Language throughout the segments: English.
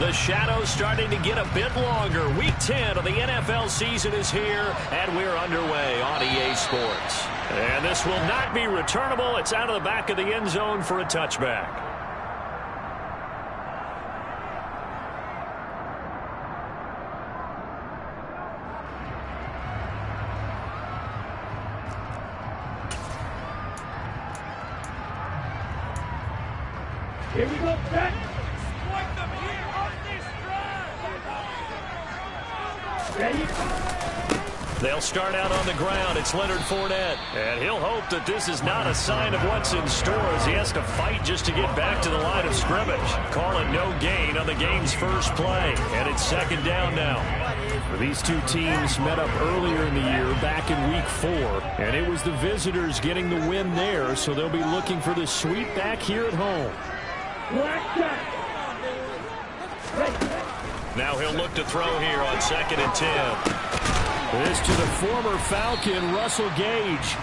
The shadow's starting to get a bit longer. Week 10 of the NFL season is here, and we're underway on EA Sports. And this will not be returnable. It's out of the back of the end zone for a touchback. Here we go, back. They'll start out on the ground. It's Leonard Fournette. And he'll hope that this is not a sign of what's in store as he has to fight just to get back to the line of scrimmage. Call it no gain on the game's first play. And it's second down now. These two teams met up earlier in the year back in week 4. And it was the visitors getting the win there, so they'll be looking for the sweep back here at home. Now he'll look to throw here on 2nd and 10. This to the former Falcon, Russell Gage.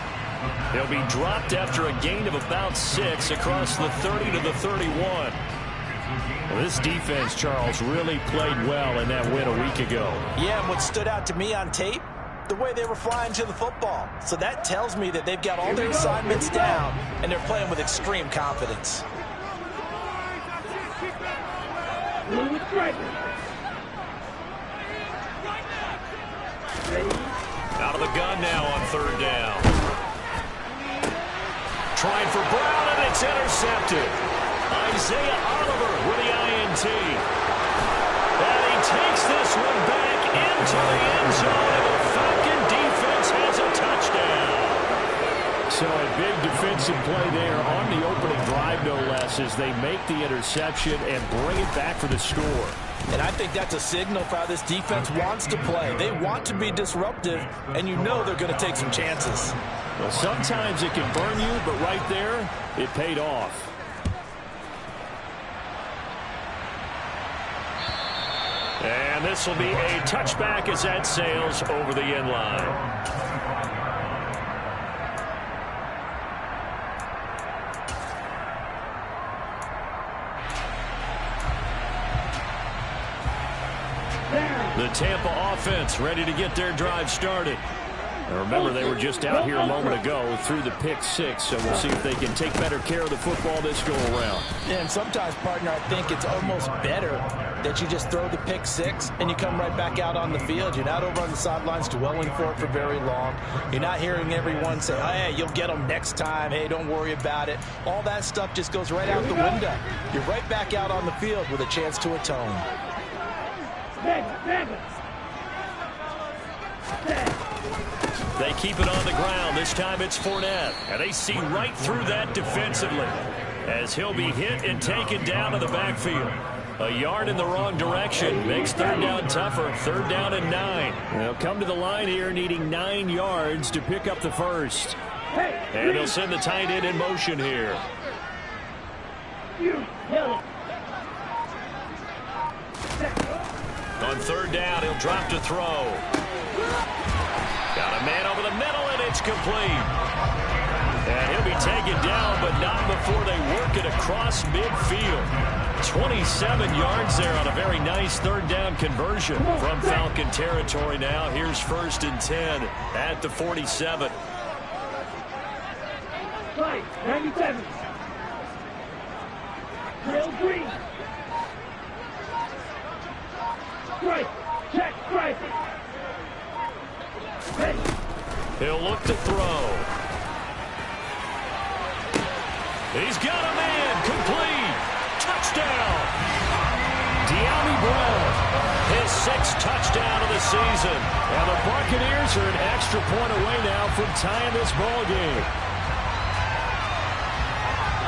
He'll be dropped after a gain of about 6 across the 30 to the 31. Well, this defense, Charles, really played well in that win a week ago. Yeah, and what stood out to me on tape, the way they were flying to the football. So that tells me that they've got all their assignments down, and they're playing with extreme confidence. Out of the gun now on 3rd down. Trying for Brown, and it's intercepted. Isaiah Oliver with the INT. And he takes this one back into the end zone, and the Falcon defense has a touchdown. So a big defensive play there on the opening drive, no less, as they make the interception and bring it back for the score. And I think that's a signal for how this defense wants to play. They want to be disruptive, and you know they're going to take some chances. Well, sometimes it can burn you, but right there, it paid off. And this will be a touchback as that sails over the end line. The Tampa offense ready to get their drive started. And remember, they were just out here a moment ago through the pick 6, so we'll see if they can take better care of the football this go around. Yeah, and sometimes, partner, I think it's almost better that you just throw the pick 6 and you come right back out on the field. You're not over on the sidelines dwelling for it for very long. You're not hearing everyone say, oh, hey, you'll get them next time. Hey, don't worry about it. All that stuff just goes right out the window. You're right back out on the field with a chance to atone. They keep it on the ground. This time it's Fournette. And they see right through that defensively as he'll be hit and taken down to the backfield. A yard in the wrong direction makes 3rd down tougher. 3rd down and 9. They'll come to the line here needing 9 yards to pick up the first. And they'll send the tight end in motion here. On 3rd down, he'll drop to throw. Got a man over the middle, and it's complete. And he'll be taken down, but not before they work it across midfield. 27 yards there on a very nice 3rd down conversion from Falcon territory now. Here's 1st and 10 at the 47. 97. Real green. Strike. Check. Strike. He'll look to throw. He's got a man. Complete. Touchdown. De'Ami Brown. His 6th touchdown of the season. And the Buccaneers are an extra point away now from tying this ball game.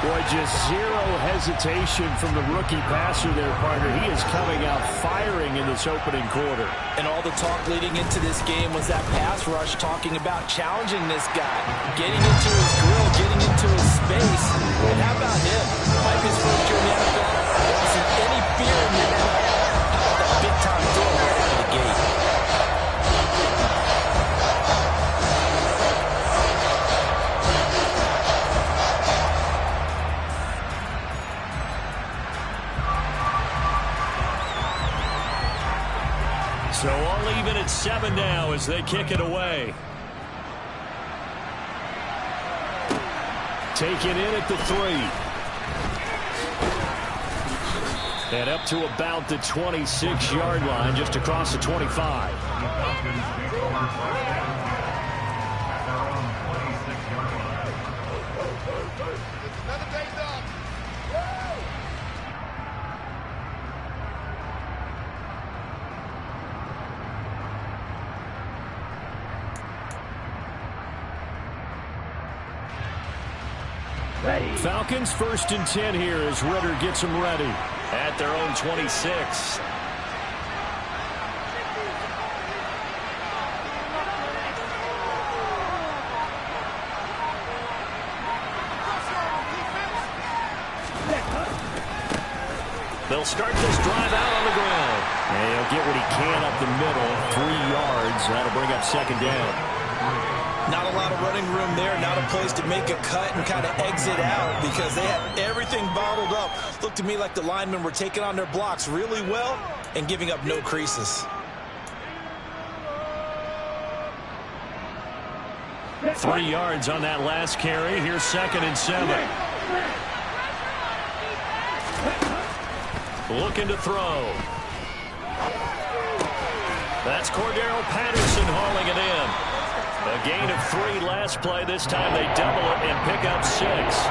Boy, just zero hesitation from the rookie passer there, partner. He is coming out firing in this opening quarter. And all the talk leading into this game was that pass rush talking about challenging this guy, getting into his grill, getting into his space. And how about him? Like his first year in the NFL, there wasn't any fear So all even at 7 now as they kick it away. Taken in at the 3. And up to about the 26-yard line, just across the 25. Falcons 1st and 10 here as Ritter gets them ready at their own 26. They'll start this drive out on the ground. And he'll get what he can up the middle, 3 yards. That'll bring up 2nd down. Not a lot of running room there, not a place to make a cut and kind of exit out because they had everything bottled up. Looked to me like the linemen were taking on their blocks really well and giving up no creases. 3 yards on that last carry. Here's 2nd and 7. Looking to throw. That's Cordero Patterson hauling it in. A gain of 3 last play. This time they double it and pick up 6.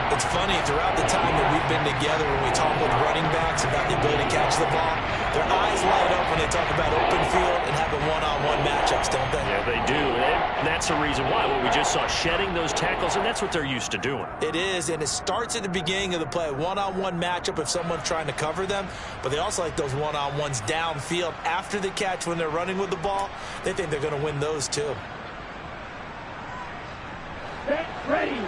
It's funny, throughout the time that we've been together when we talk with running backs about the ability to catch the ball, their eyes light up when they talk about open field and having one-on-one matchups, don't they? Yeah, they do. And that's the reason why. What we just saw, shedding those tackles, and that's what they're used to doing. It is, and it starts at the beginning of the play. One-on-one matchup if someone's trying to cover them, but they also like those one-on-ones downfield after the catch when they're running with the ball. They think they're going to win those too. Get ready.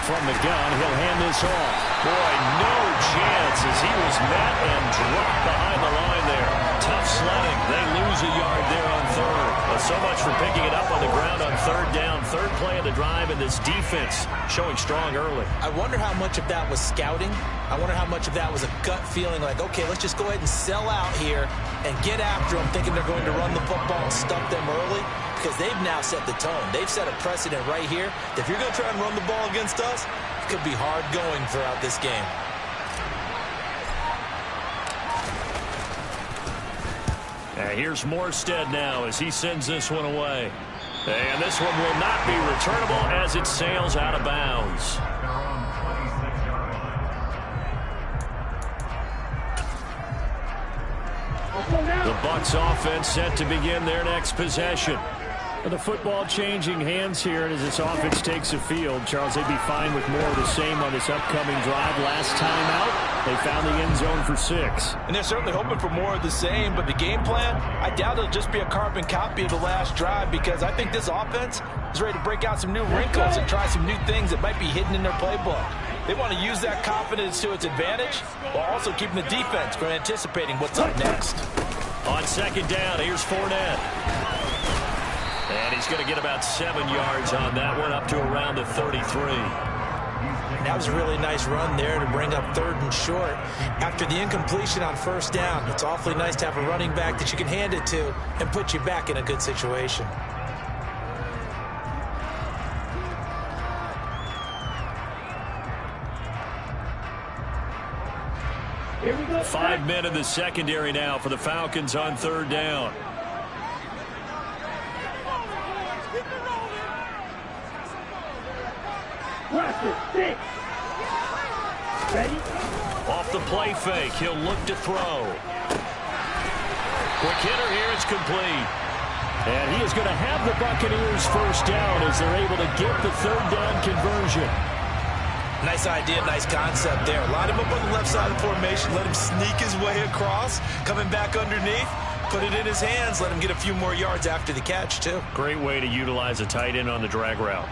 From the gun, he'll hand this off. Boy, no chance as he was met and dropped behind the line there. Tough sledding. They lose a yard there on 3rd. But so much for picking it up on the ground on 3rd down. 3rd play of the drive, and this defense showing strong early. I wonder how much of that was scouting. I wonder how much of that was a gut feeling like, okay, let's just go ahead and sell out here and get after them, thinking they're going to run the football and stuff them early, because they've now set the tone. They've set a precedent right here. If you're going to try and run the ball against us, it could be hard going throughout this game. Here's Morstead now as he sends this one away. And this one will not be returnable as it sails out of bounds. The Bucs offense set to begin their next possession. The football changing hands here, and as this offense takes the field, Charles, they'd be fine with more of the same on this upcoming drive. Last time out, they found the end zone for 6. And they're certainly hoping for more of the same, but the game plan, I doubt it'll just be a carbon copy of the last drive, because I think this offense is ready to break out some new wrinkles and try some new things that might be hidden in their playbook. They want to use that confidence to its advantage while also keeping the defense from anticipating what's up next. On 2nd down, here's Fournette. And he's going to get about 7 yards on that one, up to around the 33. That was a really nice run there to bring up 3rd and short. After the incompletion on 1st down, it's awfully nice to have a running back that you can hand it to and put you back in a good situation. Here we go. 5 men in the secondary now for the Falcons on 3rd down. Six. Ready? Off the play fake, he'll look to throw. Quick hitter here, it's complete. And he is going to have the Buccaneers 1st down as they're able to get the 3rd down conversion. Nice idea, nice concept there. Line him up on the left side of the formation, let him sneak his way across, coming back underneath, put it in his hands, let him get a few more yards after the catch, too. Great way to utilize a tight end on the drag route.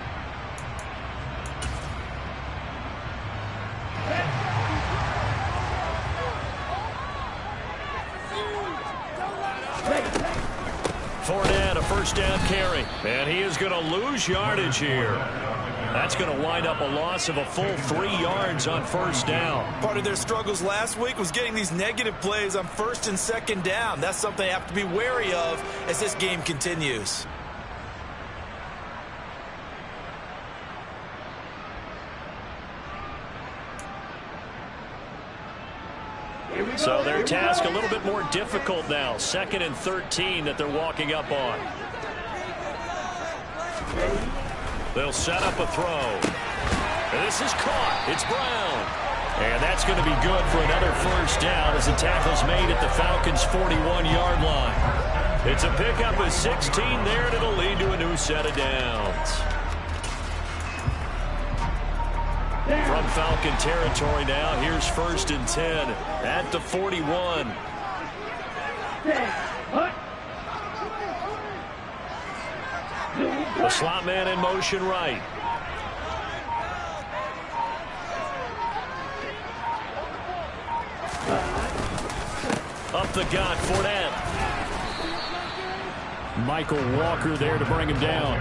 Fournette, a 1st down carry. And he is going to lose yardage here. That's going to wind up a loss of a full 3 yards on first down. Part of their struggles last week was getting these negative plays on first and second down. That's something they have to be wary of as this game continues. So their task a little bit more difficult now. 2nd and 13 that they're walking up on. They'll set up a throw. And this is caught. It's Brown. And that's going to be good for another first down as the tackle's made at the Falcons' 41-yard line. It's a pickup of 16 there, and it'll lead to a new set of downs. From Falcon territory now, here's 1st and 10 at the 41. The slot man in motion right. Up the gut, Fournette. Michael Walker there to bring him down.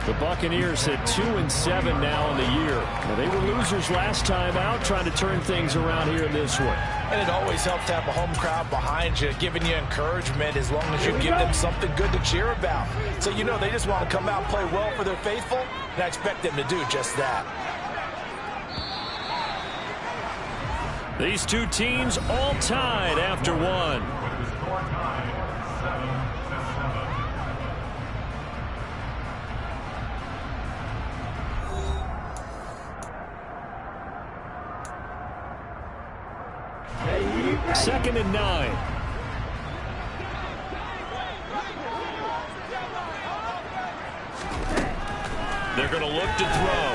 The Buccaneers at 2-7 now in the year. Well, they were losers last time out, trying to turn things around here in this one. And it always helps to have a home crowd behind you, giving you encouragement as long as you give them something good to cheer about. So you know they just want to come out and play well for their faithful, and I expect them to do just that. These two teams all tied after one. Second and 9. They're going to look to throw.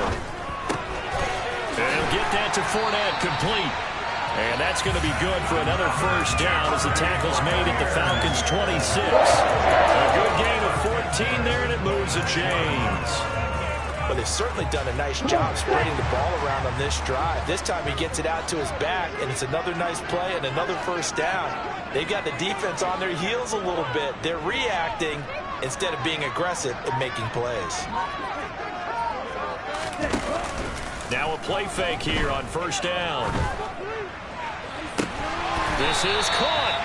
And get that to Fournette, complete. And that's going to be good for another first down as the tackle's made at the Falcons' 26. A good gain of 14 there, and it moves the chains. But they've certainly done a nice job spreading the ball around on this drive. This time he gets it out to his back, and it's another nice play and another first down. They've got the defense on their heels a little bit. They're reacting instead of being aggressive and making plays. Now a play fake here on first down. This is caught.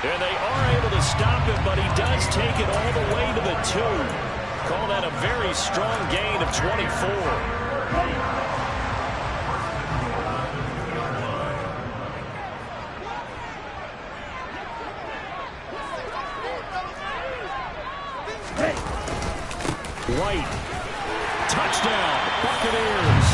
And they are able to stop him, but he does take it all the way to the 2. Call that a very strong gain of 24. White. Touchdown, Buccaneers.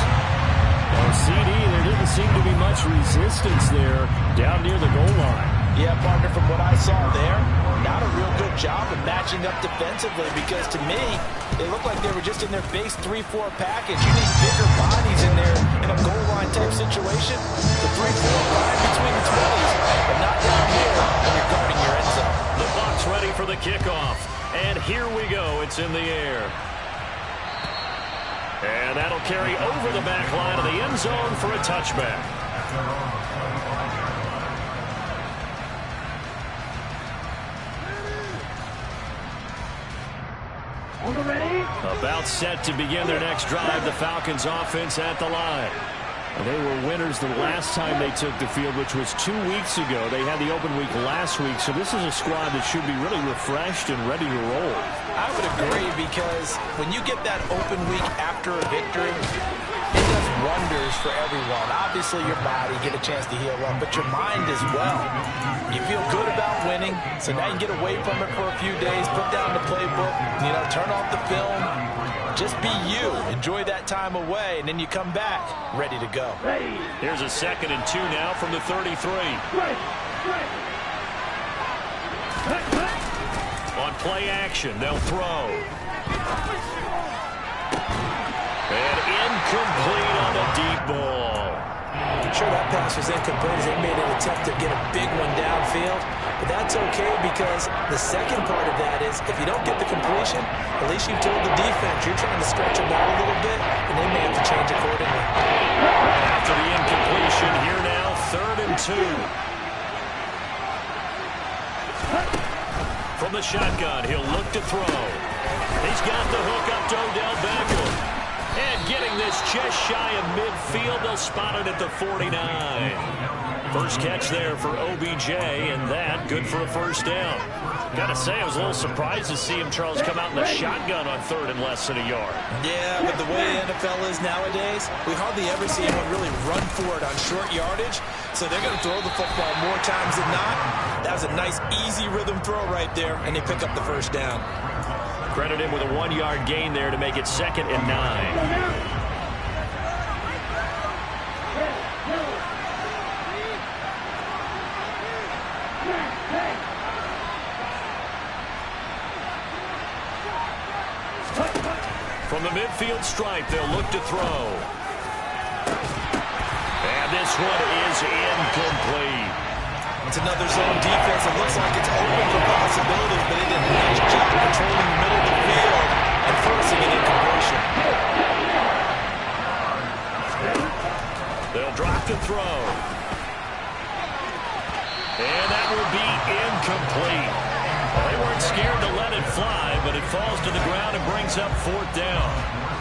Well, CD, there didn't seem to be much resistance there down near the goal line. Yeah, partner, from what I saw there, not a real good job of matching up defensively because to me, they looked like they were just in their base 3-4 package. You need bigger bodies in there in a goal line type situation. The 3-4 line between the 20s, but not down here when you're guarding your end zone. The Bucs ready for the kickoff. And here we go. It's in the air. And that'll carry over the back line of the end zone for a touchback. About set to begin their next drive, the Falcons offense at the line. They were winners the last time they took the field, which was 2 weeks ago. They had the open week last week, so this is a squad that should be really refreshed and ready to roll. I would agree because when you get that open week after a victory, it does wonders for everyone. Obviously, your body, get a chance to heal up, but your mind as well. You feel good about winning, so now you get away from it for a few days, put down the playbook, turn off the film. Just be you. Enjoy that time away, and then you come back ready to go. Here's a 2nd and 2 now from the 33. On play action, they'll throw. And incomplete on the deep ball. Sure, that pass was incomplete as they made an attempt to get a big one downfield. But that's okay because the second part of that is if you don't get the completion, at least you've told the defense you're trying to stretch them out a little bit, and they may have to change accordingly. After the incompletion, here now, 3rd and 2. From the shotgun, he'll look to throw. He's got the hook up to Odell Beckham. And getting just shy of midfield. They'll spot it at the 49. First catch there for OBJ, and that good for a first down. Got to say, I was a little surprised to see him, Charles, come out in the shotgun on third and less than a yard. Yeah, but the way the NFL is nowadays, we hardly ever see anyone really run for it on short yardage. So they're going to throw the football more times than not. That was a nice, easy rhythm throw right there, and they pick up the first down. Credit him with a 1-yard gain there to make it 2nd and 9. From the midfield stripe, they'll look to throw. And this one is incomplete. It's another zone defense. It looks like it's open for possibilities, but it did a nice job controlling the middle of the field and forcing an incompletion. They'll drop to throw. And that will be incomplete. Well, they weren't scared to let it fly, but it falls to the ground and brings up 4th down.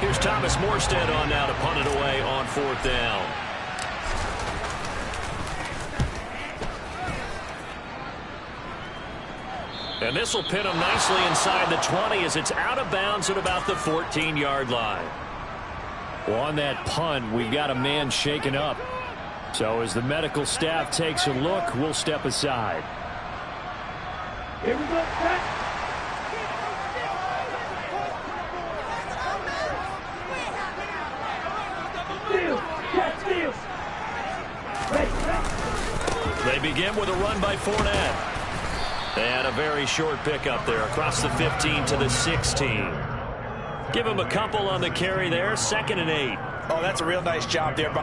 Here's Thomas Morstead on now to punt it away on 4th down. And this will pin him nicely inside the 20 as it's out of bounds at about the 14-yard line. Well, on that punt, we've got a man shaken up. So as the medical staff takes a look, we'll step aside. Here we go, set. Steal, catch, steal. Ready. They begin with a run by Fournette. And a very short pickup there across the 15 to the 16. Give him a couple on the carry there, 2nd and 8. Oh, that's a real nice job there.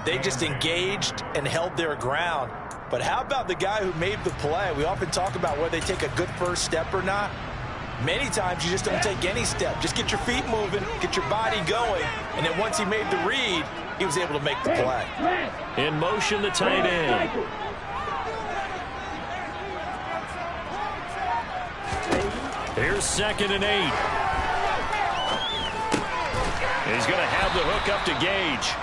They just engaged and held their ground. But how about the guy who made the play? We often talk about whether they take a good first step or not. Many times you just don't take any step. Just get your feet moving, get your body going, and then once he made the read, he was able to make the play. In motion, the tight end. Here's 2nd and 8. He's going to have the hook up to Gage.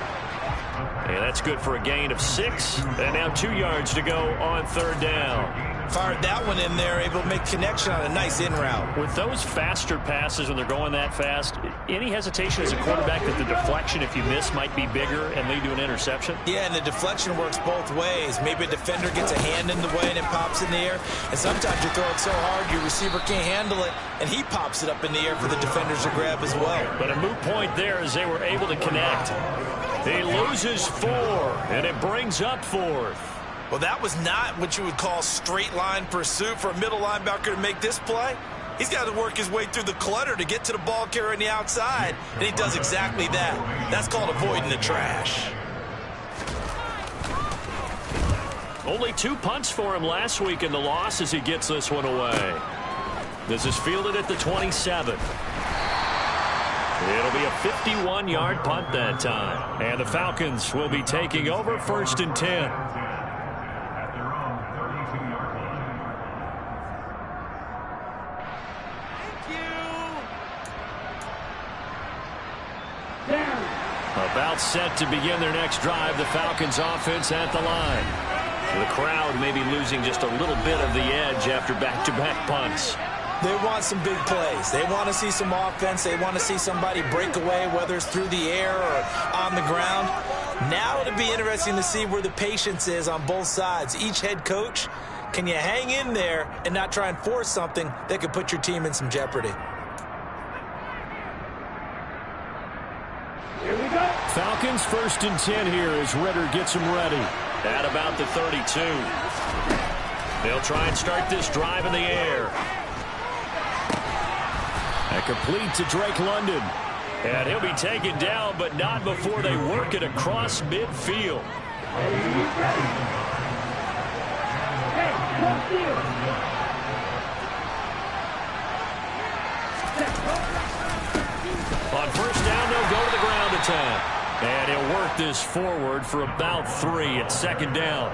And that's good for a gain of 6. And now 2 yards to go on 3rd down. Fired that one in there, able to make connection on a nice in route. With those faster passes when they're going that fast, any hesitation as a quarterback that the deflection, if you miss, might be bigger and lead to an interception? Yeah, and the deflection works both ways. Maybe a defender gets a hand in the way and it pops in the air. And sometimes you throw it so hard your receiver can't handle it, and he pops it up in the air for the defenders to grab as well. But a moot point there as they were able to connect. He loses 4, and it brings up 4th. Well, that was not what you would call straight line pursuit for a middle linebacker to make this play. He's got to work his way through the clutter to get to the ball carrier on the outside, and he does exactly that. That's called avoiding the trash. Only 2 punts for him last week in the loss as he gets this one away. This is fielded at the 27. It'll be a 51-yard punt that time. And the Falcons will be taking over 1st and 10. About set to begin their next drive, the Falcons offense at the line. The crowd may be losing just a little bit of the edge after back-to-back punts. They want some big plays. They want to see some offense. They want to see somebody break away, whether it's through the air or on the ground. Now it'll be interesting to see where the patience is on both sides. Each head coach, can you hang in there and not try and force something that could put your team in some jeopardy? Here we go. Falcons 1st and 10 here as Ritter gets them ready. At about the 32. They'll try and start this drive in the air. And complete to Drake London. And he'll be taken down, but not before they work it across midfield. Hey, let's steal. On first down, they'll go to the ground attack. And he'll work this forward for about 3 at second down.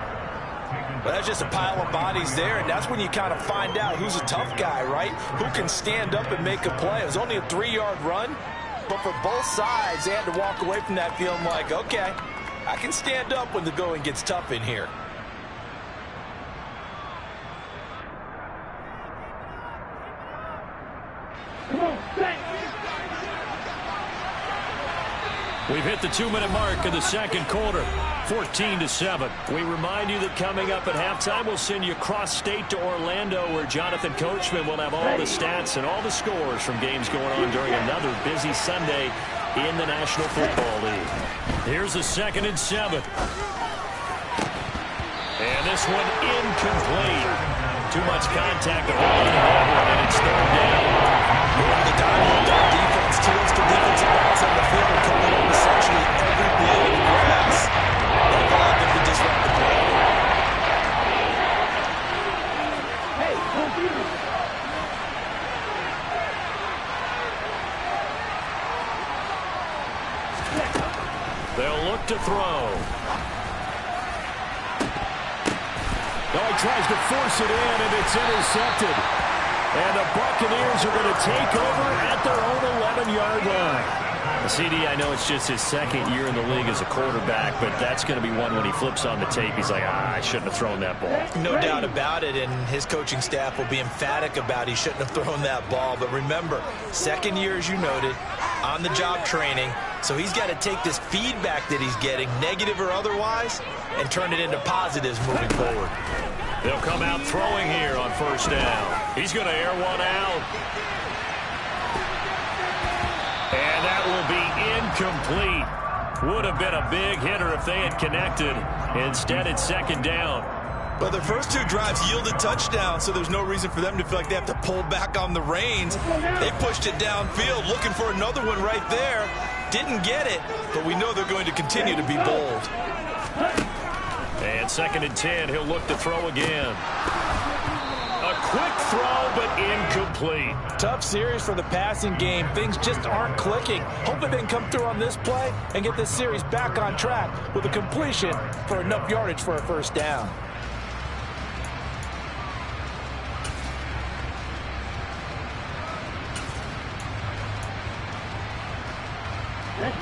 But that's just a pile of bodies there, and that's when you kind of find out who's a tough guy, right? Who can stand up and make a play. It was only a 3-yard run, but for both sides, they had to walk away from that feeling like, okay, I can stand up when the going gets tough in here. Come on, set. We've hit the 2-minute mark of the second quarter, 14-7. We remind you that coming up at halftime, we'll send you cross-state to Orlando, where Jonathan Coachman will have all the stats and all the scores from games going on during another busy Sunday in the National Football League. Here's a 2nd and 7. And this one incomplete. Too much contact to hold on to that one, and it's 3rd down. The diamond on defense, two extra defensive backs on the field are coming on essentially every blade of grass. That allowed them to disrupt the play. Hey, confused. They'll look to throw. No, he tries to force it in, and it's intercepted. And the Buccaneers are going to take over at their own 11-yard line. CD, I know it's just his 2nd year in the league as a quarterback, but that's going to be one when he flips on the tape. He's like, I shouldn't have thrown that ball. No doubt about it, and his coaching staff will be emphatic about he shouldn't have thrown that ball. But remember, 2nd year, as you noted, on-the-job training. So he's got to take this feedback that he's getting, negative or otherwise, and turn it into positives moving forward. They'll come out throwing here on first down. He's going to air one out. And that will be incomplete. Would have been a big hitter if they had connected. Instead, it's 2nd down. But their first 2 drives yielded touchdowns, so there's no reason for them to feel like they have to pull back on the reins. They pushed it downfield, looking for another one right there. Didn't get it, but we know they're going to continue to be bold. And 2nd and 10, he'll look to throw again. A quick throw, but incomplete. Tough series for the passing game. Things just aren't clicking. Hopefully they can come through on this play and get this series back on track with a completion for enough yardage for a first down.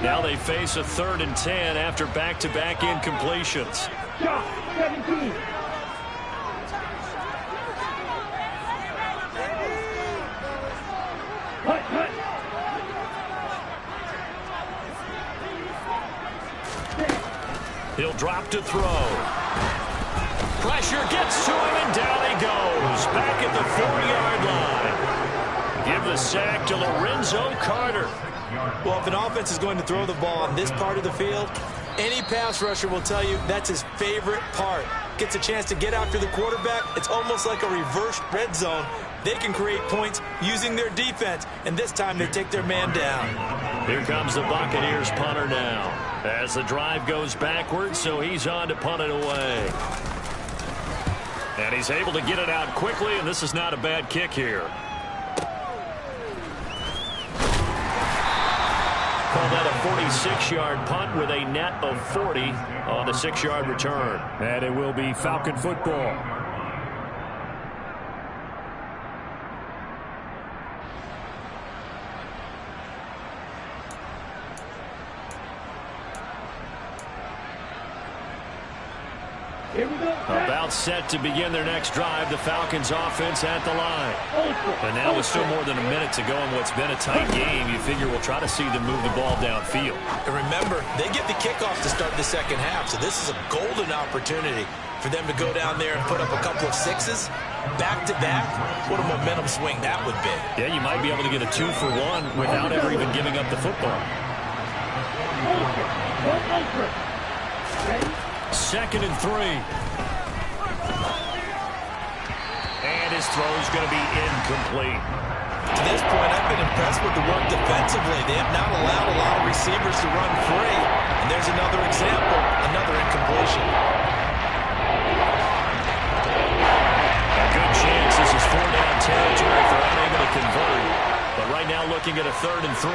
Now they face a 3rd and 10 after back-to-back incompletions. Shot, 17. Hut, hut. He'll drop to throw. Pressure gets to him, and down he goes. Back at the 4-yard line. Give the sack to Lorenzo Carter. Well, if an offense is going to throw the ball on this part of the field, any pass rusher will tell you that's his favorite part. Gets a chance to get after the quarterback. It's almost like a reverse red zone. They can create points using their defense, and this time they take their man down. Here comes the Buccaneers punter now. As the drive goes backwards, so he's on to punt it away. And he's able to get it out quickly, and this is not a bad kick here. Call that a 46-yard punt with a net of 40 on the 6-yard return. And it will be Falcon football. Here we go. About set to begin their next drive. The Falcons offense at the line. And now with still more than a minute to go in what's been a tight game, you figure we'll try to see them move the ball downfield. And remember, they get the kickoff to start the second half, so this is a golden opportunity for them to go down there and put up a couple of sixes back-to-back. What a momentum swing that would be. Yeah, you might be able to get a 2-for-1 without ever even giving up the football. 2nd and 3. And his throw's going to be incomplete. To this point, I've been impressed with the work defensively. They have not allowed a lot of receivers to run free. And there's another example, another incompletion. right now looking at a 3rd and 3.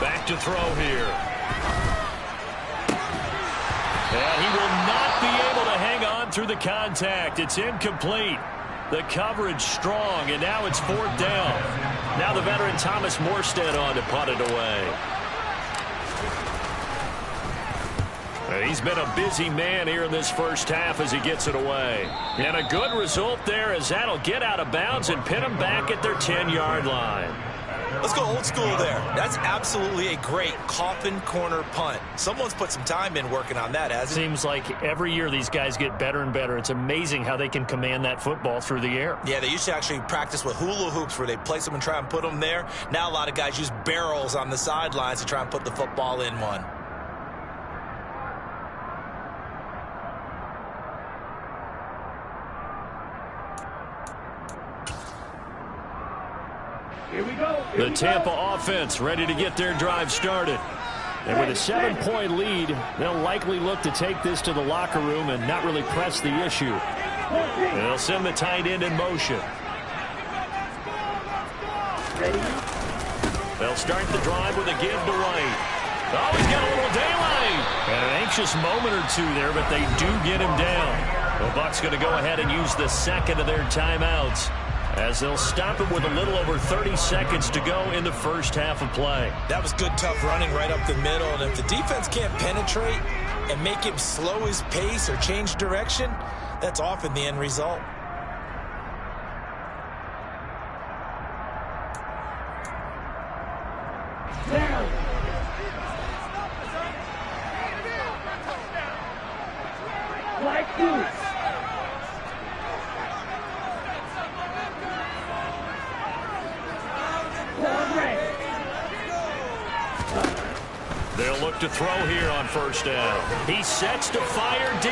Back to throw here. And he will not be able to hang on through the contact. It's incomplete. The coverage strong, and now it's 4th down. Now the veteran Thomas Morstead on to punt it away. He's been a busy man here in this first half as he gets it away. And a good result there as that'll get out of bounds and pin them back at their 10-yard line. Let's go old school there. That's absolutely a great coffin corner punt. Someone's put some time in working on that, hasn't it? Seems like every year these guys get better and better. It's amazing how they can command that football through the air. Yeah, they used to actually practice with hula hoops where they place them and try and put them there. Now a lot of guys use barrels on the sidelines to try and put the football in one. Here we go. The Tampa offense ready to get their drive started. And with a 7-point lead, they'll likely look to take this to the locker room and not really press the issue. And they'll send the tight end in motion. They'll start the drive with a give to White. Oh, he's got a little daylight. And an anxious moment or two there, but they do get him down. The Bucs going to go ahead and use the second of their timeouts, as they'll stop it with a little over 30 seconds to go in the first half of play. That was good, tough running right up the middle. And if the defense can't penetrate and make him slow his pace or change direction, that's often the end result. Down. Like this. They'll look to throw here on first down. He sets to fire deep.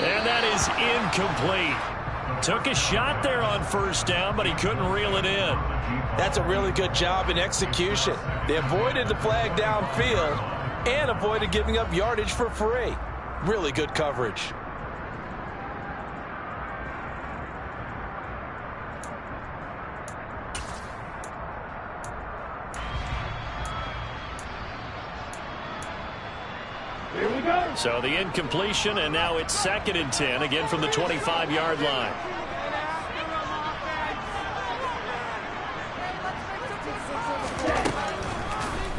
And that is incomplete. Took a shot there on first down, but he couldn't reel it in. That's a really good job in execution. They avoided the flag downfield and avoided giving up yardage for free. Really good coverage. Here we go. So the incompletion, and now it's 2nd and 10, again from the 25-yard line.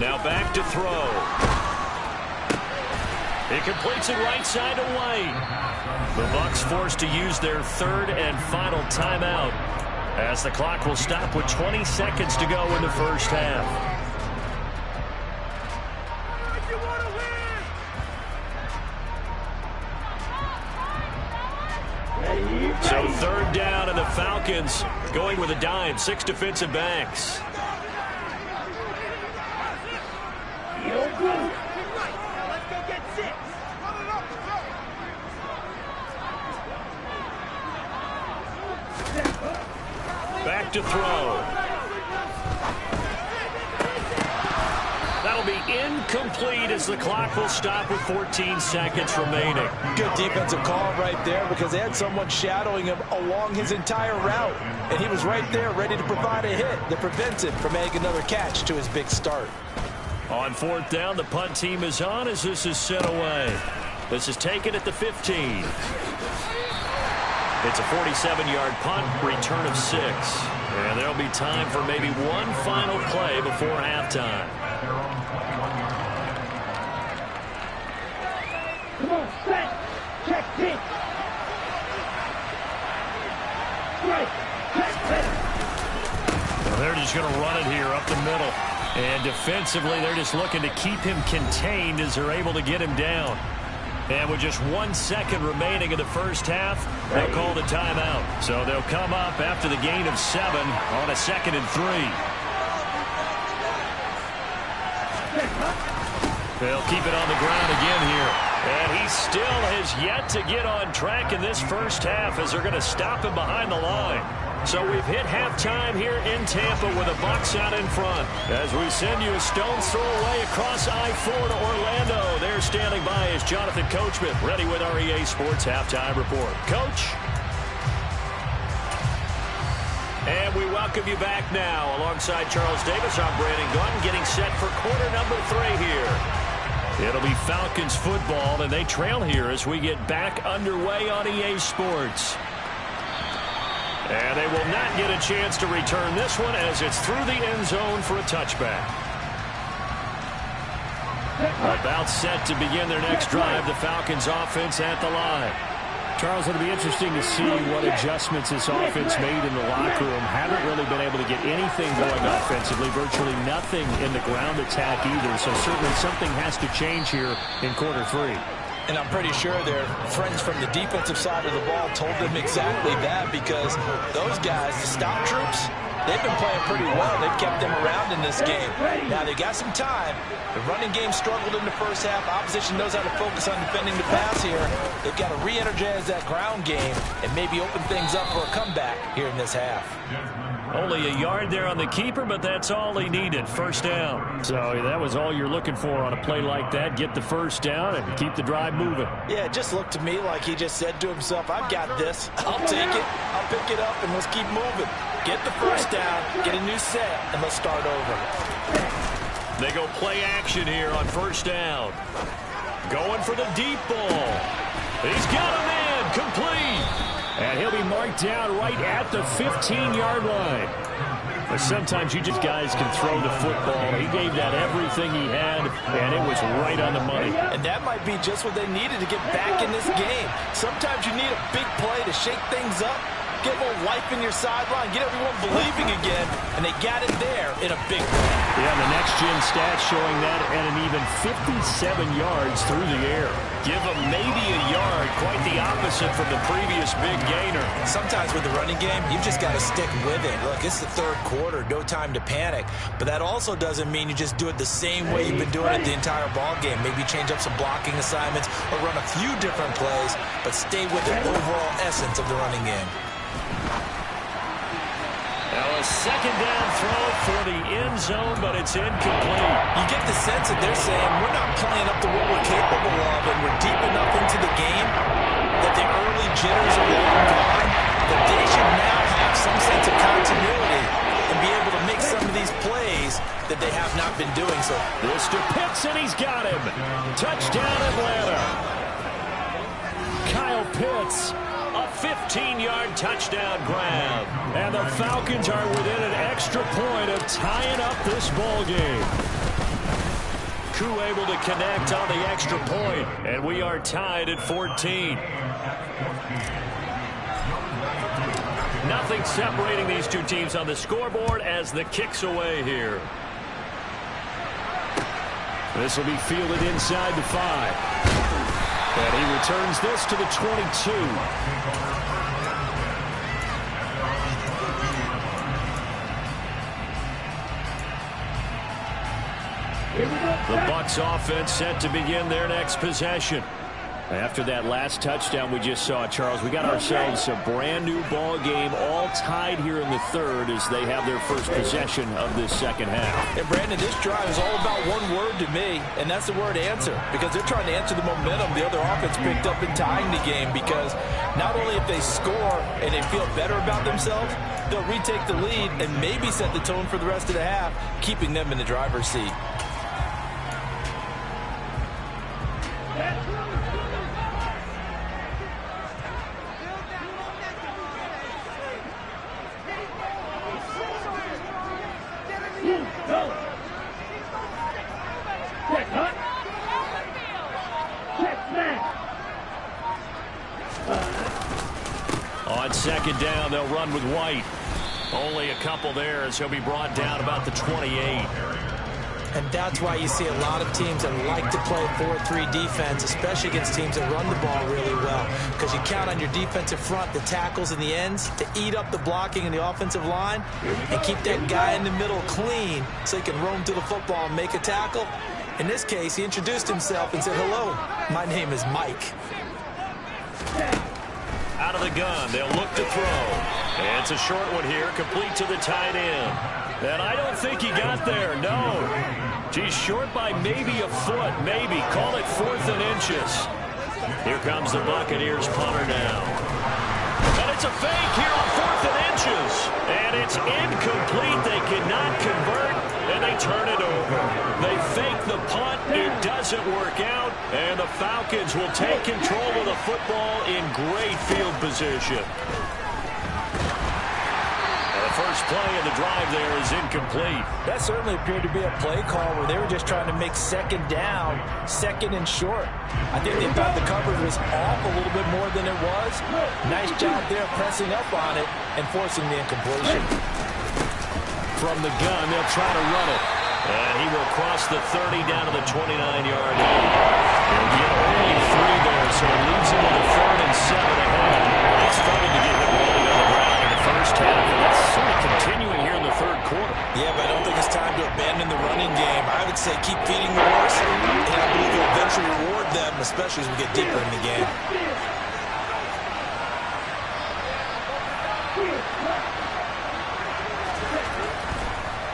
Now back to throw. He completes it right side to White. The Bucs forced to use their 3rd and final timeout, as the clock will stop with 20 seconds to go in the first half. So 3rd down, and the Falcons going with a dime. 6 defensive backs. Back to throw. That'll be incomplete as the clock will stop with 14 seconds remaining. Good defensive call right there, because they had someone shadowing him along his entire route. And he was right there ready to provide a hit that prevents him from making another catch to his big start. On 4th down, the punt team is on as this is sent away. This is taken at the 15. It's a 47-yard punt, return of 6. And there'll be time for maybe one final play before halftime. Come on, set. Check pitch. Right. Check pitch. Well, they're just going to run it here up the middle. And defensively, they're just looking to keep him contained as they're able to get him down. And with just 1 second remaining in the first half, they'll call the timeout. So they'll come up after the gain of 7 on a 2nd and 3. They'll keep it on the ground again here. And he still has yet to get on track in this first half as they're going to stop him behind the line. So we've hit halftime here in Tampa with a Bucs out in front. As we send you a stone's throw away across I-4 to Orlando. There standing by is Jonathan Coachman, ready with our EA Sports Halftime Report. Coach? And we welcome you back now. Alongside Charles Davis, I'm Brandon Gordon, getting set for quarter number 3 here. It'll be Falcons football, and they trail here as we get back underway on EA Sports. And they will not get a chance to return this one as it's through the end zone for a touchback. About set to begin their next drive, the Falcons offense at the line. Charles, it'll be interesting to see what adjustments this offense made in the locker room. Haven't really been able to get anything going offensively, virtually nothing in the ground attack either. So certainly something has to change here in quarter 3. And I'm pretty sure their friends from the defensive side of the ball told them exactly that, because those guys, the stop troops, they've been playing pretty well. They've kept them around in this game. Now, they got some time. The running game struggled in the first half. Opposition knows how to focus on defending the pass here. They've got to re-energize that ground game and maybe open things up for a comeback here in this half. Only a yard there on the keeper, but that's all he needed. First down. So that was all you're looking for on a play like that. Get the first down and keep the drive moving. Yeah, it just looked to me like he just said to himself, I've got this. I'll take it. I'll pick it up, and let's keep moving. Get the first down, get a new set, and let's start over. They go play action here on first down. Going for the deep ball. He's got him in. Complete. And he'll be marked down right at the 15-yard line. But sometimes you just guys can throw the football. He gave that everything he had, and it was right on the money. And that might be just what they needed to get back in this game. Sometimes you need a big play to shake things up, get a little life in your sideline, get everyone believing again, and they got it there in a big way. Yeah, the next-gen stats showing that at an even 57 yards through the air. Give them maybe a yard, quite the opposite from the previous big gainer. Sometimes with the running game, you've just got to stick with it. Look, it's the third quarter, no time to panic. But that also doesn't mean you just do it the same way you've been doing it the entire ball game. Maybe change up some blocking assignments or run a few different plays, but stay with the overall essence of the running game. Now a second down throw for the end zone, but it's incomplete. You get the sense that they're saying we're not playing up to what we're capable of, and we're deep enough into the game that the early jitters are long gone, that they should now have some sense of continuity and be able to make some of these plays that they have not been doing so. This to Pitts, and he's got him. Touchdown, Atlanta. Kyle Pitts. A 15-yard touchdown grab. And the Falcons are within an extra point of tying up this ball game. Koo able to connect on the extra point, and we are tied at 14. Nothing separating these two teams on the scoreboard as the kick's away here. This will be fielded inside the 5. And he returns this to the 22. The Bucs offense set to begin their next possession. After that last touchdown we just saw, Charles, we got ourselves a brand-new ball game, all tied here in the third as they have their first possession of this second half. And, Brandon, this drive is all about one word to me, and that's the word answer, because they're trying to answer the momentum the other offense picked up in tying the game, because not only if they score and they feel better about themselves, they'll retake the lead and maybe set the tone for the rest of the half, keeping them in the driver's seat. On second down, they'll run with White. Only a couple there as he'll be brought down about the 28. And that's why you see a lot of teams that like to play 4-3 defense, especially against teams that run the ball really well. Because you count on your defensive front, the tackles and the ends, to eat up the blocking in the offensive line and keep that guy in the middle clean so he can roam to the football and make a tackle. And then you get the ball out of bounds. And that's why you see a lot of teams that like to play 4-3 defense, especially against teams that run the ball really well. Because you count on your defensive front, the tackles and the ends to eat up the blocking in the offensive line and keep that guy in the middle clean so he can roam to the football and make a tackle. In this case, he introduced himself and said, "Hello, my name is Mike." Out of the gun, they'll look to throw. And it's a short one here, complete to the tight end. And I don't think he got there, no. He's short by maybe a foot, maybe. Call it 4th and inches. Here comes the Buccaneers punter now. And it's a fake here on 4th and inches. And it's incomplete. They cannot convert, and they turn it over. They fake the punt. It doesn't work out, and the Falcons will take control of the football in great field position. The first play of the drive there is incomplete. That certainly appeared to be a play call where they were just trying to make second down, second and short. I think they thought the coverage was off a little bit more than it was. Nice job there pressing up on it and forcing the incompletion. From the gun, they'll try to run it. And he will cross the 30 down to the 29-yard line. He'll get only 3 there, so it leaves him with a 3rd and 7 ahead. They started to get him rolling on the ground in the first half, and that's sort of continuing here in the 3rd quarter. Yeah, but I don't think it's time to abandon the running game. I would say keep feeding the horse, and I believe you'll eventually reward them, especially as we get deeper in the game.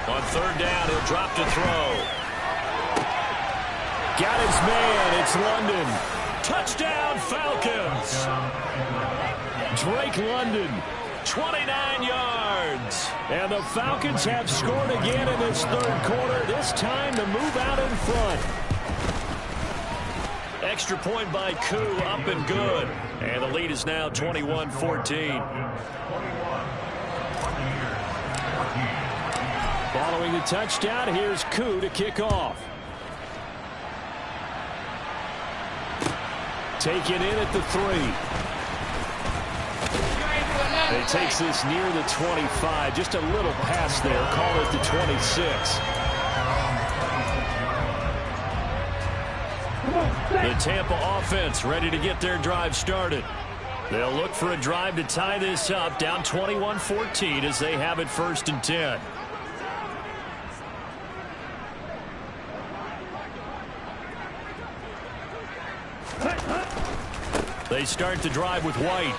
On 3rd down, he'll drop to throw. Got his man. It's London. Touchdown, Falcons. Drake London. 29 yards. And the Falcons have scored again in this 3rd quarter. This time to move out in front. Extra point by Koo, up and good. And the lead is now 21-14. Following the touchdown, here's Koo to kick off. Taken in at the 3. He takes this near the 25. Just a little pass there. Call it the 26. The Tampa offense ready to get their drive started. They'll look for a drive to tie this up, down 21-14 as they have it 1st and 10. They start the drive with White.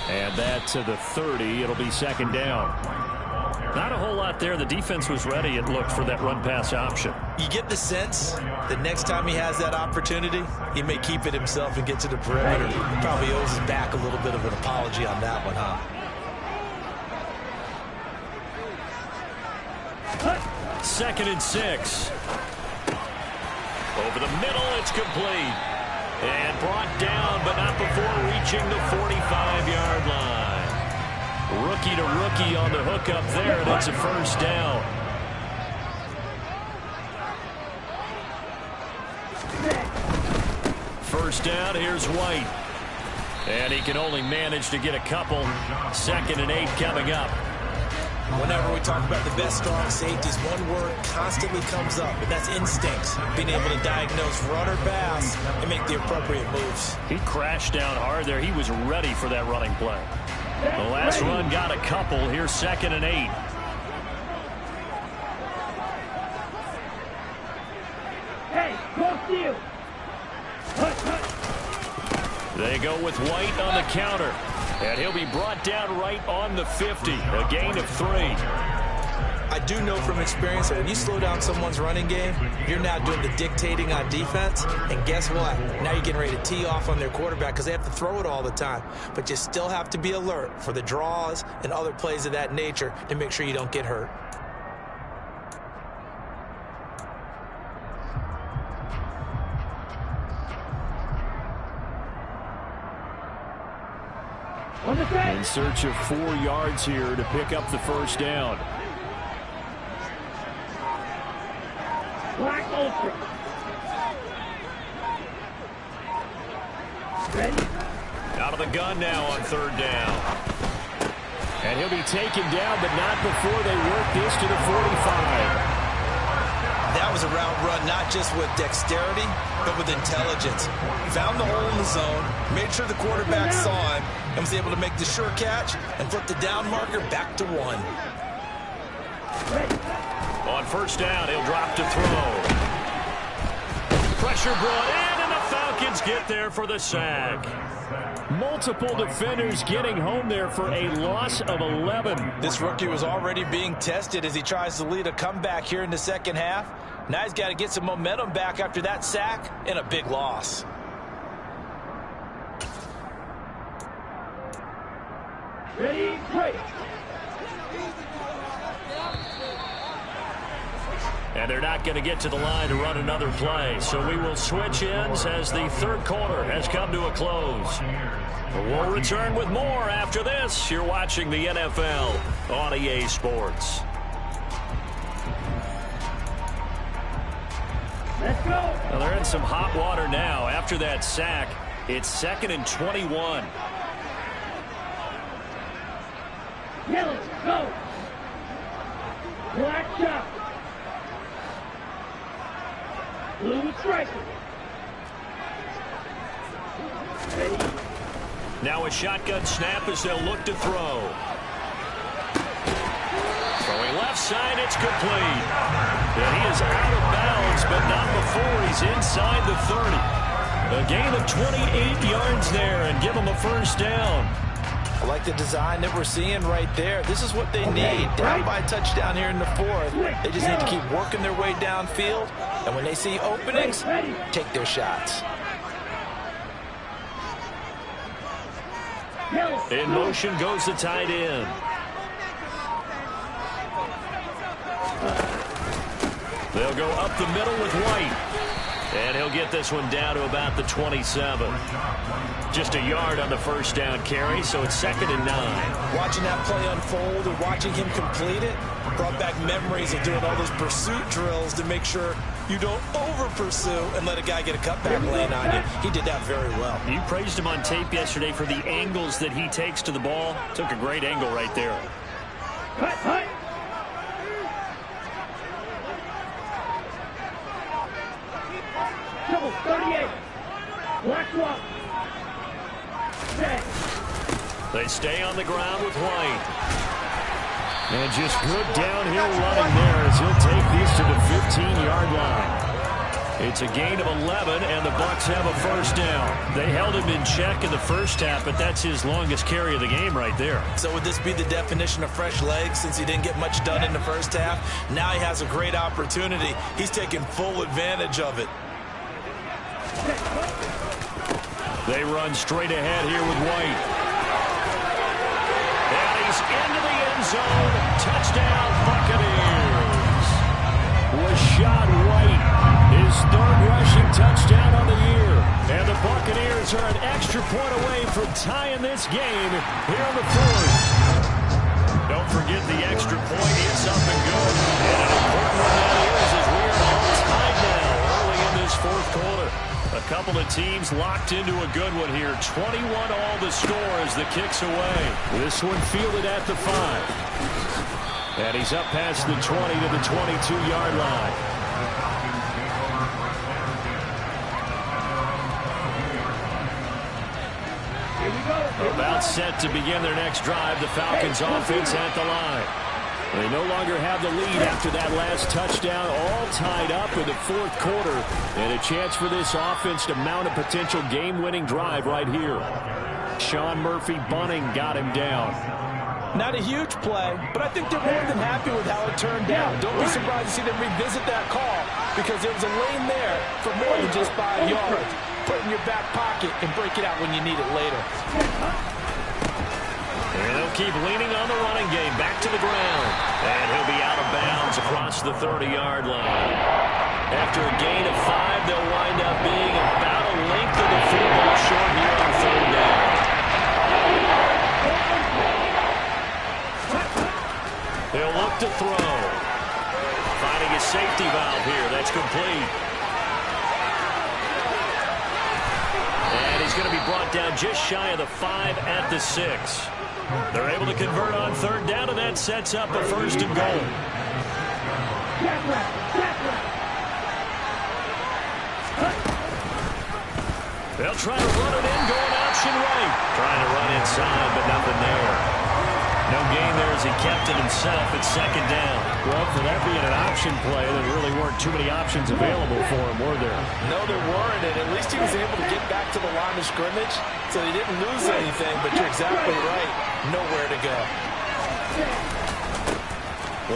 And that to the 30. It'll be 2nd down. Not a whole lot there. The defense was ready, it looked, for that run-pass option. You get the sense that next time he has that opportunity, he may keep it himself and get to the perimeter. Probably owes his back a little bit of an apology on that one, huh? 2nd and 6. Over the middle, it's complete. And brought down, but not before reaching the 45-yard line. Rookie to rookie on the hookup there, and it's a 1st down. First down, here's White. And he can only manage to get a couple. 2nd and 8 coming up. Whenever we talk about the best strong safeties, one word constantly comes up, and that's instincts. Being able to diagnose run or pass and make the appropriate moves. He crashed down hard there. He was ready for that running play. The last run got a couple. Here's 2nd and 8. Hey, close to you. They go with White on the counter. And he'll be brought down right on the 50. A gain of 3. I do know from experience that when you slow down someone's running game, you're now doing the dictating on defense. And guess what? Now you're getting ready to tee off on their quarterback because they have to throw it all the time. But you still have to be alert for the draws and other plays of that nature to make sure you don't get hurt. In search of 4 yards here to pick up the 1st down. Black ultra. Ready? Out of the gun now on 3rd down. And he'll be taken down, but not before they work this to the 45. That was a route run not just with dexterity, but with intelligence. Found the hole in the zone, made sure the quarterback saw him, and was able to make the sure catch and flip the down marker back to 1. On 1st down, he'll drop to throw. Pressure brought in, and the Falcons get there for the sack. Multiple defenders getting home there for a loss of 11. This rookie was already being tested as he tries to lead a comeback here in the second half. Now he's got to get some momentum back after that sack and a big loss. Ready, break. And they're not going to get to the line to run another play. So we will switch ends as the third quarter has come to a close. We'll return with more after this. You're watching the NFL on EA Sports. Let's go. Well, they're in some hot water now. After that sack, it's 2nd and 21. Yellow, go. Black shot. Blue striker. Ready. Now a shotgun snap as they'll look to throw. Throwing left side, it's complete. And he is out of bounds, but not before he's inside the 30. A gain of 28 yards there and give him a first down. I like the design that we're seeing right there. This is what they need. Down by a touchdown here in the fourth. They just need to keep working their way downfield. And when they see openings, take their shots. In motion goes the tight end. They'll go up the middle with White. And he'll get this one down to about the 27. Just a yard on the first down carry, so it's 2nd and 9. Watching that play unfold and watching him complete it brought back memories of doing all those pursuit drills to make sure you don't over-pursue and let a guy get a cutback lane on you. He did that very well. You praised him on tape yesterday for the angles that he takes to the ball. Took a great angle right there. Cut. Double 38. Black walk. They stay on the ground with White. And just good downhill running there as he'll take these to the 15-yard line. It's a gain of 11, and the Bucs have a first down. They held him in check in the first half, but that's his longest carry of the game right there. So would this be the definition of fresh legs since he didn't get much done in the first half? Now he has a great opportunity. He's taking full advantage of it. They run straight ahead here with White. And he's into the end zone. Touchdown, Buccaneers. Rashad White, his third rushing touchdown on the year. And the Buccaneers are an extra point away from tying this game here in the fourth. Don't forget the extra point. It's up and good. And an important one that is as we are all tied now early in this fourth quarter. A couple of teams locked into a good one here. 21 all the score as the kick's away. This one fielded at the 5. And he's up past the 20 to the 22-yard line. Here we go. About set to begin their next drive. The Falcons offense at the line. They no longer have the lead after that last touchdown, all tied up in the fourth quarter. And a chance for this offense to mount a potential game-winning drive right here. Sean Murphy bunting got him down. Not a huge play, but I think they're more than happy with how it turned out. Don't be surprised to see them revisit that call because there was a lane there for more than just 5 yards. Put it in your back pocket and break it out when you need it later. And they'll keep leaning on the running game. Back to the ground. And he'll be out of bounds across the 30-yard line. After a gain of 5, they'll wind up being about a length of the field goal short here on third down. They'll look to throw. Finding a safety valve here. That's complete. And he's going to be brought down just shy of the 5 at the 6. They're able to convert on third down, and that sets up a first and goal. They'll try to run it in, going option right. Trying to run inside, but nothing there. No gain there as he kept it himself. It's second down. Well, for that being an option play, there really weren't too many options available for him, were there? No, there weren't, and at least he was able to get back to the line of scrimmage, so he didn't lose anything, but you're exactly right. Nowhere to go.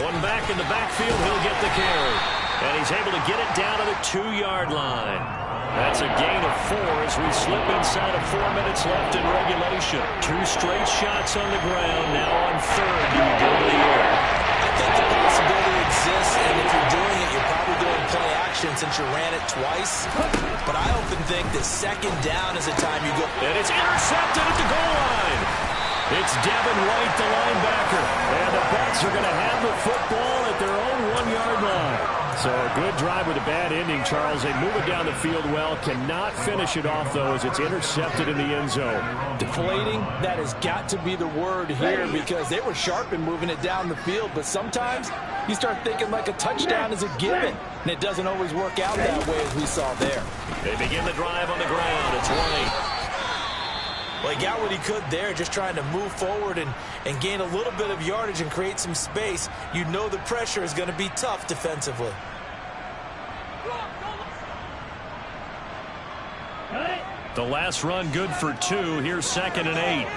One back in the backfield, he'll get the carry. And he's able to get it down to the 2-yard line. That's a gain of 4 as we slip inside of 4 minutes left in regulation. 2 straight shots on the ground. Now on third, do you go to the air? I think the possibility exists, and if you're doing it, you're probably doing play action since you ran it twice. But I often think that second down is the time you go. And it's intercepted at the goal line. It's Devin White, the linebacker. And the Bucs are going to have the football at their own 1-yard line. So a good drive with a bad ending, Charles. They move it down the field well. Cannot finish it off, though, as it's intercepted in the end zone. Deflating, that has got to be the word here because they were sharp in moving it down the field. But sometimes you start thinking like a touchdown is a given, and it doesn't always work out that way as we saw there. They begin the drive on the ground. It's White. Well, he got what he could there, just trying to move forward and gain a little bit of yardage and create some space. You know the pressure is going to be tough defensively. The last run good for 2. Here's 2nd and 8.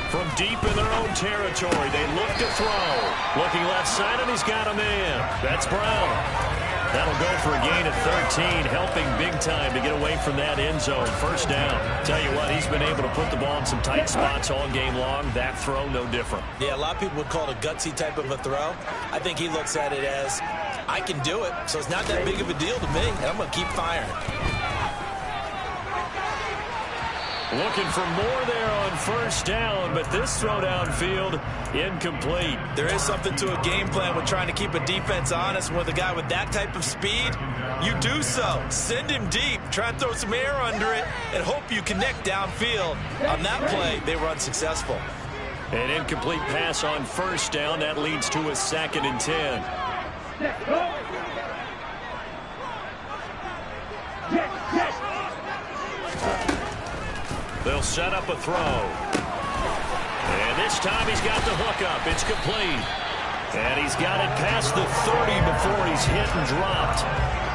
From deep in their own territory, they look to throw. Looking left side, and he's got a man. That's Brown. That'll go for a gain of 13, helping big time to get away from that end zone. First down. Tell you what, he's been able to put the ball in some tight spots all game long. That throw, no different. Yeah, a lot of people would call it a gutsy type of a throw. I think he looks at it as, I can do it, so it's not that big of a deal to me, and I'm going to keep firing. Looking for more there on first down, but this throw downfield, incomplete. There is something to a game plan with trying to keep a defense honest. With a guy with that type of speed, you do so. Send him deep, try and throw some air under it, and hope you connect downfield. On that play, they were unsuccessful. An incomplete pass on first down. That leads to a 2nd and 10. They'll set up a throw. And this time he's got the hook up. It's complete. And he's got it past the 30 before he's hit and dropped.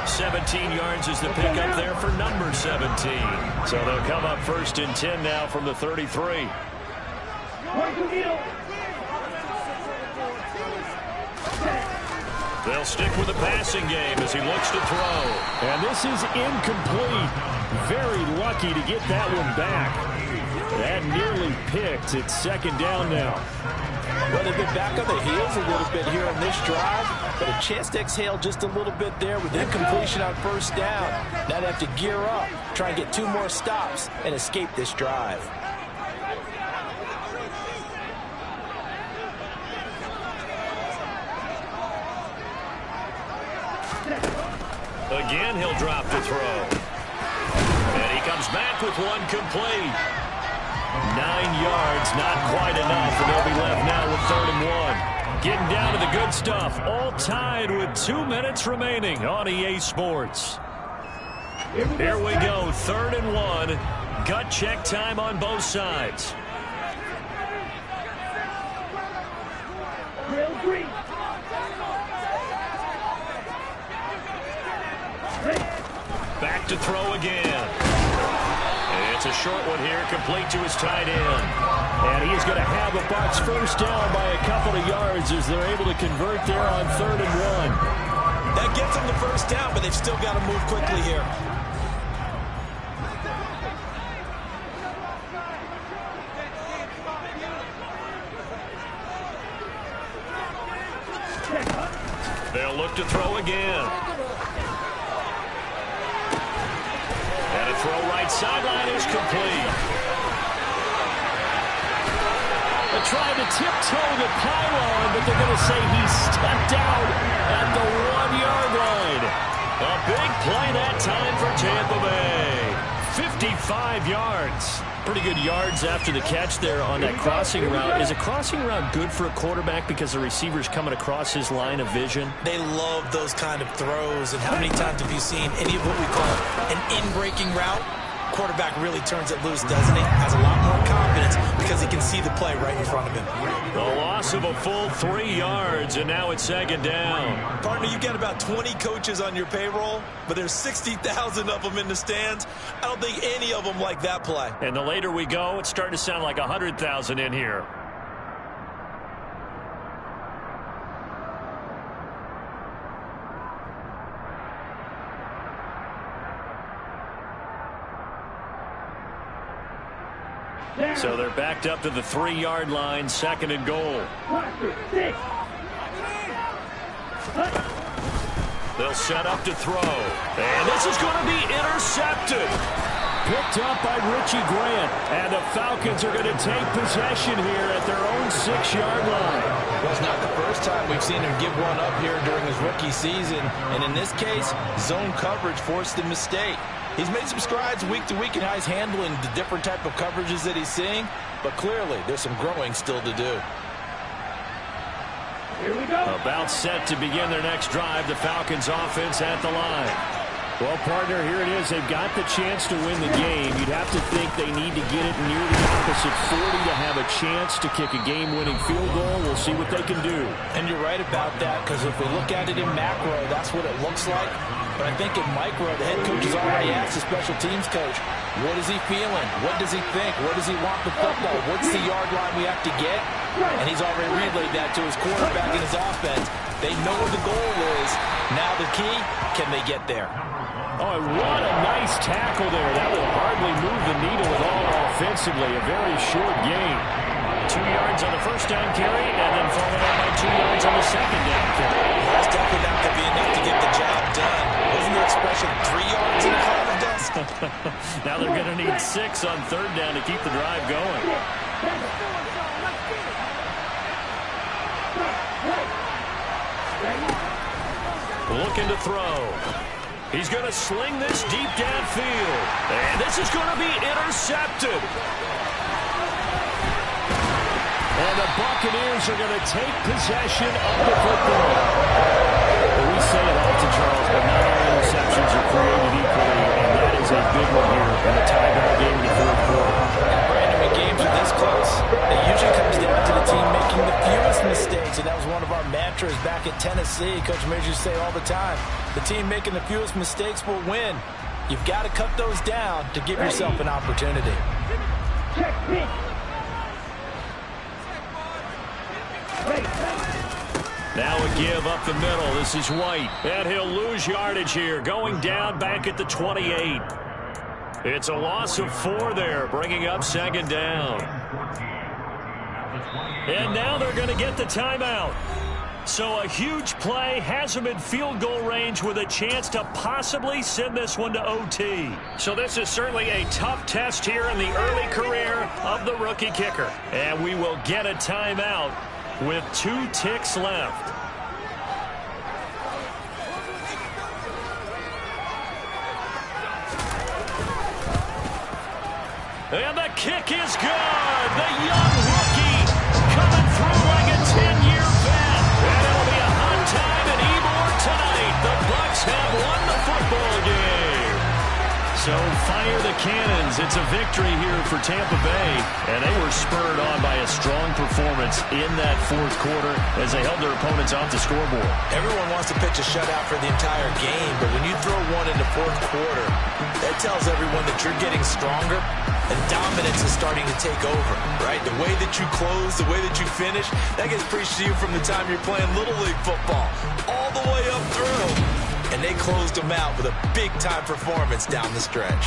17 yards is the pickup there for number 17. So they'll come up 1st and 10 now from the 33. They'll stick with the passing game as he looks to throw. And this is incomplete. Very lucky to get that one back. That nearly picked. It's 2nd down now. Well, they've been back on the heels a little bit here on this drive, but a chance to exhale just a little bit there with incompletion on first down. Now they have to gear up, try and get 2 more stops, and escape this drive. Again, he'll drop the throw. And he comes back with one complete. 9 yards, not quite enough, and they'll be left now with 3rd and 1. Getting down to the good stuff, all tied with 2 minutes remaining on EA Sports. Here we go, 3rd and 1. Gut check time on both sides. Back to throw again. It's a short one here, complete to his tight end. And he's going to have a Bucs first down by a couple of yards as they're able to convert there on 3rd and 1. That gets them the first down, but they've still got to move quickly here. They'll look to throw again. And a throw right sideline is complete. They're trying to tiptoe the pylon, but they're going to say he stepped out at the 1-yard line. A big play that time for Tampa Bay. 55 yards. Pretty good yards after the catch there on that crossing route. Is a crossing route good for a quarterback because the receiver's coming across his line of vision? They love those kind of throws. And how many times have you seen any of what we call an in-breaking route? Quarterback really turns it loose, doesn't he? Has a lot more confidence because he can see the play right in front of him. A loss of a full 3 yards, and now it's second down. Partner, you got about 20 coaches on your payroll, but there's 60,000 of them in the stands. I don't think any of them like that play. And the later we go, it's starting to sound like 100,000 in here. So they're backed up to the 3-yard line, second and goal. They'll set up to throw. And this is going to be intercepted. Picked up by Richie Grant. And the Falcons are going to take possession here at their own 6-yard line. Well, it's not the first time we've seen him give one up here during his rookie season. And in this case, zone coverage forced the mistake. He's made some strides week to week in how he's handling the different type of coverages that he's seeing. But clearly, there's some growing still to do. Here we go. About set to begin their next drive. The Falcons offense at the line. Well, partner, here it is. They've got the chance to win the game. You'd have to think they need to get it near the opposite 40 to have a chance to kick a game-winning field goal. We'll see what they can do. And you're right about that, because if we look at it in macro, that's what it looks like. But I think in micro, the head coach has already asked the special teams coach, what is he feeling? What does he think? What does he want the football? What's the yard line we have to get? And he's already relayed that to his quarterback and his offense. They know what the goal is. Now the key, can they get there? Oh, what a nice tackle there. That will hardly move the needle at all offensively. A very short gain. 2 yards on the first down carry, and then followed up by 2 yards on the second down carry. That's definitely not going to be enough to get the job done. Wasn't the expression 3 yards in a cloud of dust? Now they're going to need 6 on third down to keep the drive going. Looking to throw. He's going to sling this deep downfield. And this is going to be intercepted. And the Buccaneers are going to take possession of the football. Well, we say it often, Charles, but not all interceptions are created equally, and that is a big one here in a tie-ball game in the fourth quarter. And Brandon, when games are this close, it usually comes down to the team making the fewest mistakes, and that was one of our mantras back at Tennessee. Coach Major used to say all the time, the team making the fewest mistakes will win. You've got to cut those down to give yourself an opportunity. Check me. Now a give up the middle. This is White. And he'll lose yardage here. Going down back at the 28. It's a loss of 4 there, bringing up second down. And now they're going to get the timeout. So a huge play has them in field goal range with a chance to possibly send this one to OT. So this is certainly a tough test here in the early career of the rookie kicker. And we will get a timeout with 2 ticks left. And the kick is good. The young rookie coming through like a 10-year vet. And it'll be a hot time in Ybor tonight. The Bucs have won the football game. So fire the cannons. It's a victory here for Tampa Bay. And they were spurred on by a strong performance in that fourth quarter as they held their opponents off the scoreboard. Everyone wants to pitch a shutout for the entire game, but when you throw one in the fourth quarter, that tells everyone that you're getting stronger and dominance is starting to take over, right? The way that you close, the way that you finish, that gets preached to you from the time you're playing Little League football all the way up through. And they closed them out with a big-time performance down the stretch.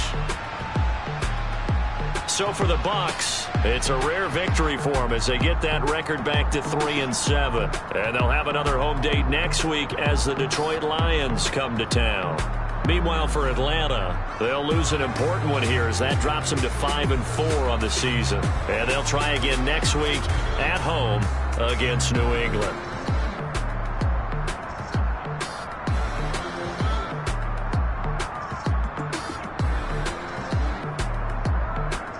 So for the Bucs, it's a rare victory for them as they get that record back to 3-7. And they'll have another home date next week as the Detroit Lions come to town. Meanwhile, for Atlanta, they'll lose an important one here as that drops them to 5-4 on the season. And they'll try again next week at home against New England.